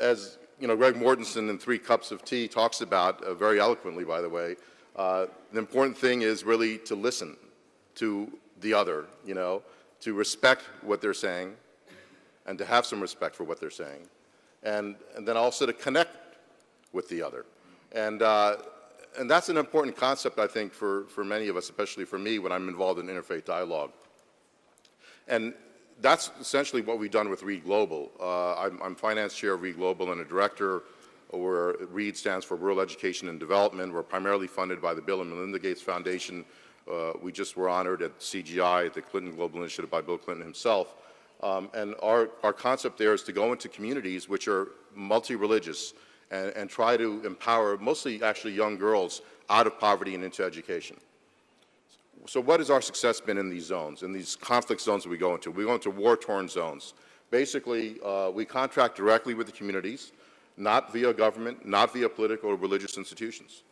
As you know, Greg Mortensen in Three Cups of Tea talks about, very eloquently, by the way, the important thing is really to listen to the other, you know, to respect what they're saying and to have some respect for what they're saying, and then also to connect with the other. And that's an important concept, I think, for many of us, especially for me when I'm involved in interfaith dialogue. And that's essentially what we've done with READ Global. I'm finance chair of READ Global and a director where READ stands for Rural Education and Development. We're primarily funded by the Bill and Melinda Gates Foundation. We just were honored at CGI, at the Clinton Global Initiative by Bill Clinton himself. And our concept there is to go into communities which are multi-religious and try to empower mostly actually young girls out of poverty and into education. So what has our success been in these zones, in these conflict zones that we go into? We go into war-torn zones. Basically, we contract directly with the communities, not via government, not via political or religious institutions.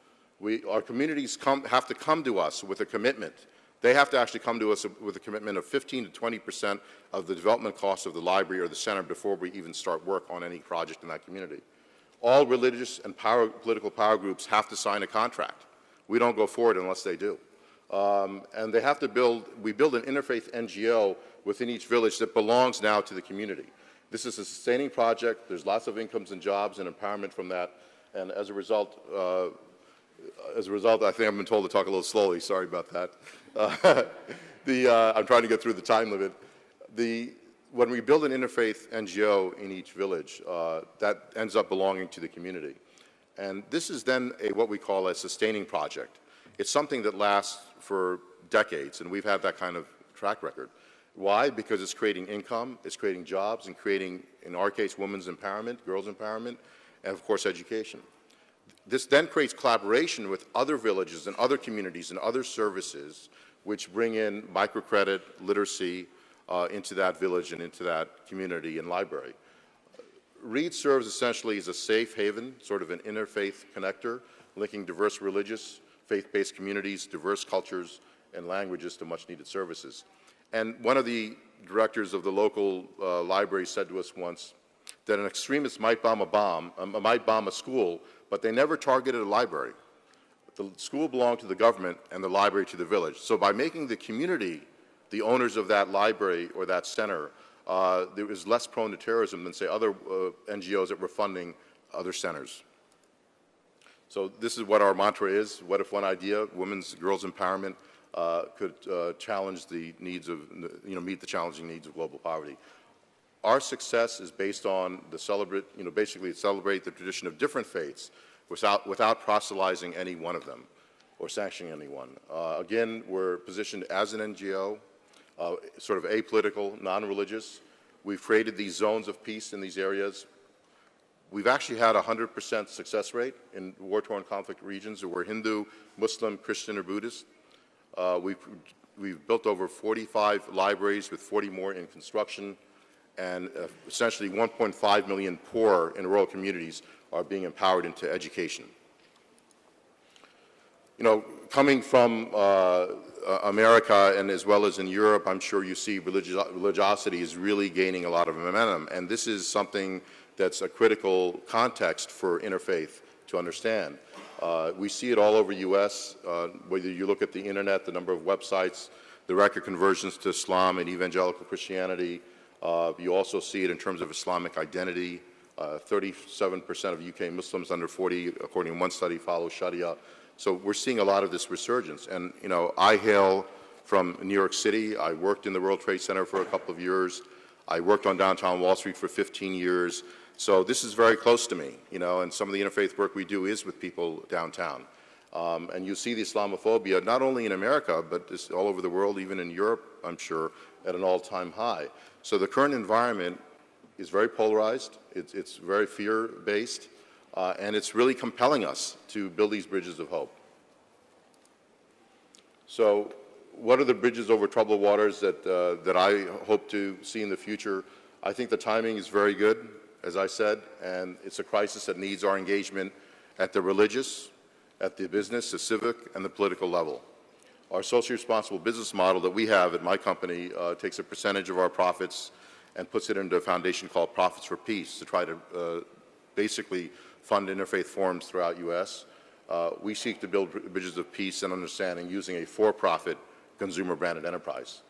Our communities have to come to us with a commitment. They have to actually come to us with a commitment of 15 to 20% of the development costs of the library or the center before we even start work on any project in that community. All religious and political power groups have to sign a contract. We don't go forward unless they do. And they have to we build an interfaith NGO within each village that belongs now to the community. This is a sustaining project. There's lots of incomes and jobs and empowerment from that. And as a result, I think I've been told to talk a little slowly. Sorry about that. I'm trying to get through the time limit. When we build an interfaith NGO in each village, that ends up belonging to the community. And this is then what we call a sustaining project. It's something that lasts for decades, and we've had that kind of track record. Why? Because it's creating income, it's creating jobs, and creating, in our case, women's empowerment, girls' empowerment, and of course, education. This then creates collaboration with other villages and other communities and other services which bring in microcredit, literacy into that village and into that community and library. READ serves essentially as a safe haven, sort of an interfaith connector, linking diverse religious, faith-based communities, diverse cultures and languages to much-needed services. And one of the directors of the local library said to us once that an extremist might bomb a school, but they never targeted a library. The school belonged to the government and the library to the village. So by making the community the owners of that library or that center, there was less prone to terrorism than, say, other NGOs that were funding other centers. So this is what our mantra is. What if one idea, women's, girls' empowerment, could challenge the needs of, meet the challenging needs of global poverty? Our success is based on basically celebrate the tradition of different faiths without proselytizing any one of them or sanctioning anyone. Again, we're positioned as an NGO, sort of apolitical, non-religious. We've created these zones of peace in these areas. We've actually had a 100% success rate in war-torn conflict regions that were Hindu, Muslim, Christian, or Buddhist. We've built over 45 libraries with 40 more in construction, and essentially 1.5 million poor in rural communities are being empowered into education. You know, coming from America and as well as in Europe, I'm sure you see religiosity is really gaining a lot of momentum, and this is something that's a critical context for interfaith to understand. We see it all over U.S., whether you look at the internet, the number of websites, the record conversions to Islam and evangelical Christianity. You also see it in terms of Islamic identity. 37% of UK Muslims under 40, according to one study, follow Sharia. So we're seeing a lot of this resurgence. And, you know, I hail from New York City. I worked in the World Trade Center for a couple of years. I worked on downtown Wall Street for 15 years. So this is very close to me, you know, and some of the interfaith work we do is with people downtown. And you see the Islamophobia, not only in America, but just all over the world, even in Europe, I'm sure, at an all-time high. So the current environment is very polarized, it's very fear-based, and it's really compelling us to build these bridges of hope. So what are the bridges over troubled waters that I hope to see in the future? I think the timing is very good, as I said, and it's a crisis that needs our engagement at the religious, at the business, the civic, and the political level. Our socially responsible business model that we have at my company takes a percentage of our profits and puts it into a foundation called Profits for Peace to try to basically fund interfaith forums throughout U.S. We seek to build bridges of peace and understanding using a for-profit consumer-branded enterprise.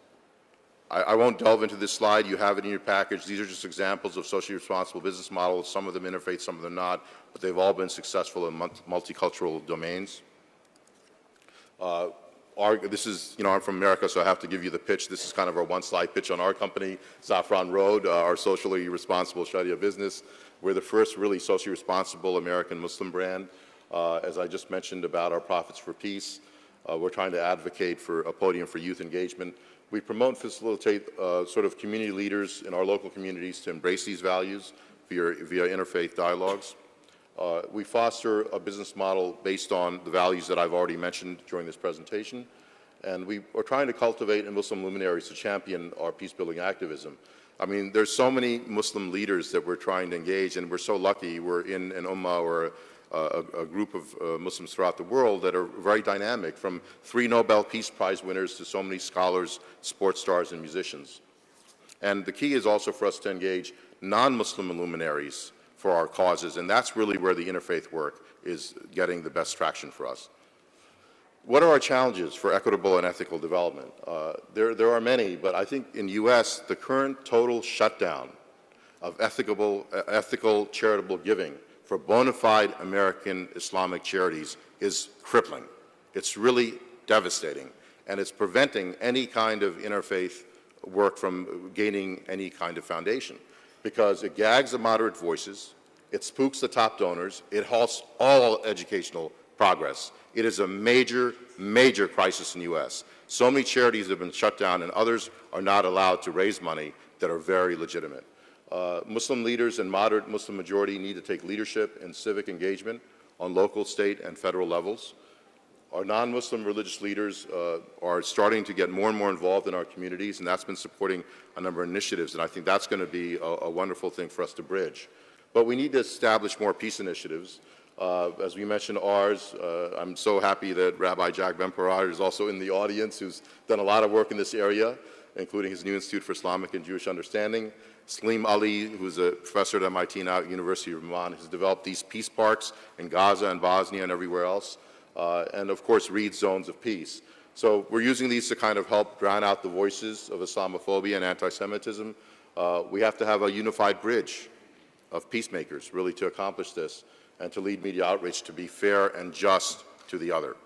I won't delve into this slide. You have it in your package. These are just examples of socially responsible business models. Some of them interfaith, some of them not, but they've all been successful in multicultural domains. This is, I'm from America, so I have to give you the pitch. This is kind of our one-slide pitch on our company, Saffron Road, our socially responsible Sharia business. We're the first really socially responsible American Muslim brand. As I just mentioned about our Profits for Peace, we're trying to advocate for a podium for youth engagement. We promote and facilitate sort of community leaders in our local communities to embrace these values via interfaith dialogues. We foster a business model based on the values that I've already mentioned during this presentation, and we are trying to cultivate Muslim luminaries to champion our peace-building activism. I mean, there's so many Muslim leaders that we're trying to engage, and we're so lucky we're in an ummah or a group of Muslims throughout the world that are very dynamic, from 3 Nobel Peace Prize winners to so many scholars, sports stars, and musicians. And the key is also for us to engage non-Muslim luminaries for our causes, and that's really where the interfaith work is getting the best traction for us. What are our challenges for equitable and ethical development? There are many, but I think in U.S., the current total shutdown of ethical charitable giving for bona fide American Islamic charities is crippling. It's really devastating, and it's preventing any kind of interfaith work from gaining any kind of foundation, because it gags the moderate voices, it spooks the top donors, it halts all educational progress. It is a major, major crisis in the U.S. So many charities have been shut down, and others are not allowed to raise money that are very legitimate. Muslim leaders and moderate Muslim majority need to take leadership in civic engagement on local, state, and federal levels. Our non-Muslim religious leaders are starting to get more and more involved in our communities, and that's been supporting a number of initiatives, and I think that's going to be a wonderful thing for us to bridge. But we need to establish more peace initiatives. As we mentioned ours, I'm so happy that Rabbi Jack Ben-Parad is also in the audience, who's done a lot of work in this area, including his new Institute for Islamic and Jewish Understanding. Salim Ali, who's a professor at MIT now at University of Vermont, has developed these peace parks in Gaza and Bosnia and everywhere else, and of course Reed's Zones of Peace. So we're using these to kind of help drown out the voices of Islamophobia and anti-Semitism. We have to have a unified bridge of peacemakers really to accomplish this, and to lead media outreach to be fair and just to the other.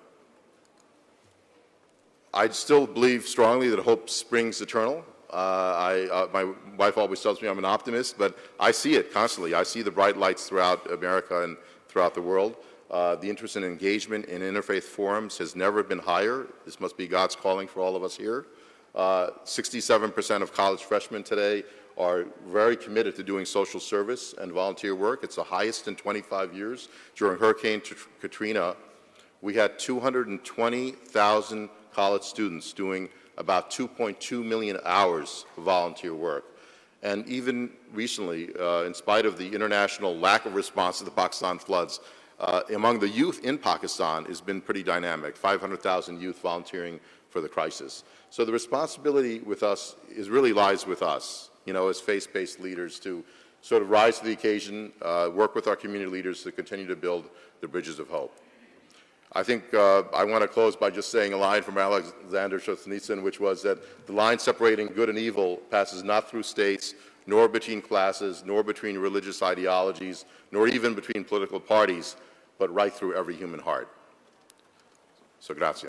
I still believe strongly that hope springs eternal. My wife always tells me I'm an optimist, but I see it constantly. I see the bright lights throughout America and throughout the world. The interest in engagement in interfaith forums has never been higher. This must be God's calling for all of us here. 67% of college freshmen today are very committed to doing social service and volunteer work. It's the highest in 25 years. During Hurricane Katrina, we had 220,000 college students doing about 2.2 million hours of volunteer work. And even recently, in spite of the international lack of response to the Pakistan floods, among the youth in Pakistan has been pretty dynamic, 500,000 youth volunteering for the crisis. So the responsibility with us really lies with us, as faith-based leaders, to sort of rise to the occasion, work with our community leaders to continue to build the bridges of hope. I think I want to close by just saying a line from Alexander Solzhenitsyn, which was that the line separating good and evil passes not through states, nor between classes, nor between religious ideologies, nor even between political parties, but right through every human heart. So, grazie.